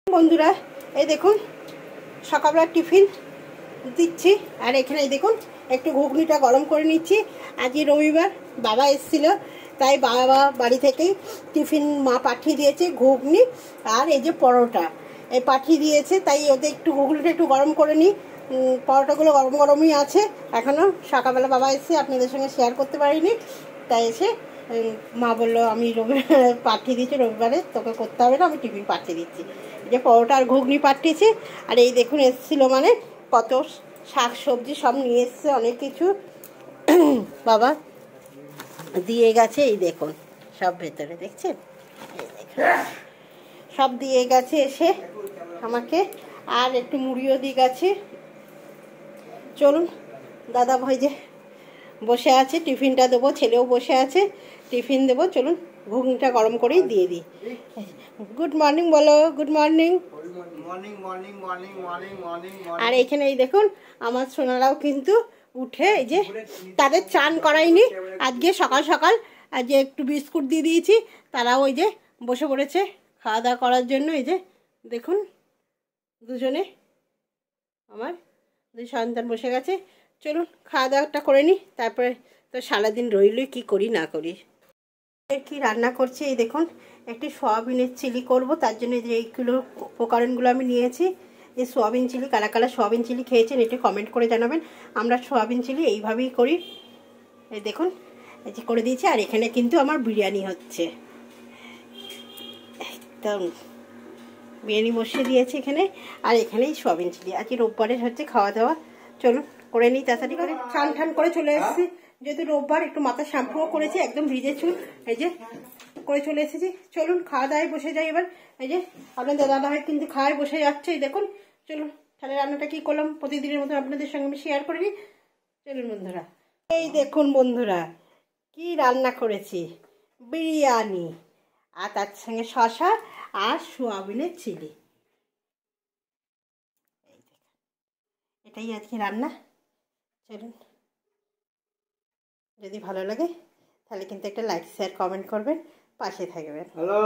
বন্ধুরা এই দেখুন সকালবেলা টিফিন দিচ্ছি আর এখানে দেখুন একটু ঘুগনিটা গরম করে নিচ্ছি। আজকে রবিবার, বাবা এসেছিল, তাই বাবা বাড়ি থেকেই টিফিন মা পাঠিয়ে দিয়েছে ঘুগনি আর এই যে পরোটা এই পাঠিয়ে দিয়েছে, তাই ওদের একটু ঘুগনিটা একটু গরম করে নিই। পরোটাগুলো গরম গরমই আছে, এখনও সকালবেলা বাবা এসে আপনাদের সঙ্গে শেয়ার করতে পারিনি, তাই এসে মা বললো আমি রবিবারে পাঠিয়ে দিচ্ছি, রবিবারে তোকে করতে হবে না, আমি টিফিন পাঠিয়ে দিচ্ছি। যে পরোটা আর ঘুগনি পাঠিয়েছি আর এই দেখুন এসেছিলো মানে কত শাক সবজি সব নিয়ে এসছে, অনেক কিছু বাবা দিয়ে গেছে। এই দেখুন সব ভেতরে দেখছেন, এই দেখুন সব দিয়ে গেছে এসে আমাকে, আর একটু মুড়িও দিয়ে গেছে। চলুন দাদা ভাই যে বসে আছে, টিফিনটা দেবো, ছেলেও বসে আছে, টিফিন দেবো, চলুন ঘুগনিটা গরম করেই দিয়ে দিই। গুড মর্নিং বলো, গুড মর্নিং। আর এখানে এই দেখুন আমার সোনারাও কিন্তু উঠে এই যে তাদের চান করাইনি আজকে, সকাল সকাল আজকে একটু বিস্কুট দিয়ে দিয়েছি, তারাও ওই যে বসে পড়েছে খাওয়া দাওয়া করার জন্য। এই যে দেখুন দুজনে আমার দুই সন্তান বসে গেছে। চলুন খাওয়া দাওয়াটা করে নিই, তারপরে তো সারাদিন রইলই কি করি না করি। কি রান্না করছি এই দেখুন, একটি সোয়াবিনের চিলি করব, তার জন্য যে এইগুলো উপকরণগুলো আমি নিয়েছি। এই সোয়াবিন চিলি, কারা কারা সোয়াবিন চিলি খেয়েছেন এটি কমেন্ট করে জানাবেন। আমরা সোয়াবিন চিলি এইভাবেই করি। এই দেখুন এই যে করে দিয়েছি, আর এখানে কিন্তু আমার বিরিয়ানি হচ্ছে, একদম বিরিয়ানি বসিয়ে দিয়েছি এখানে, আর এখানেই সোয়াবিন চিলি। আজকে রোববারের হচ্ছে খাওয়া দাওয়া, চলুন করে নিই তাড়াতাড়ি করে। ছান ঠান করে চলে এসেছি, যেহেতু রোববার একটু মাথা শ্যাম্পুও করেছি, একদম ভিজে চুল এই যে করে চলে এসেছি। চলুন খাওয়া দাওয়ায় বসে যাই এবার। এই যে আপনাদের দাদা ভাই কিন্তু খাওয়ায় বসে যাচ্ছে, এই দেখুন। চলুন তাহলে রান্নাটা কি করলাম প্রতিদিনের মতো আপনাদের সঙ্গে আমি শেয়ার করে নিই। চলুন বন্ধুরা, এই দেখুন বন্ধুরা কি রান্না করেছি, বিরিয়ানি আর তার সঙ্গে শসা আর সোয়াবিনের চিলি। এটাই আজকে রান্না। চলুন, যদি ভালো লাগে তাহলে কিন্তু একটা লাইক শেয়ার কমেন্ট করবেন, পাশে থাকবেন। হ্যালো।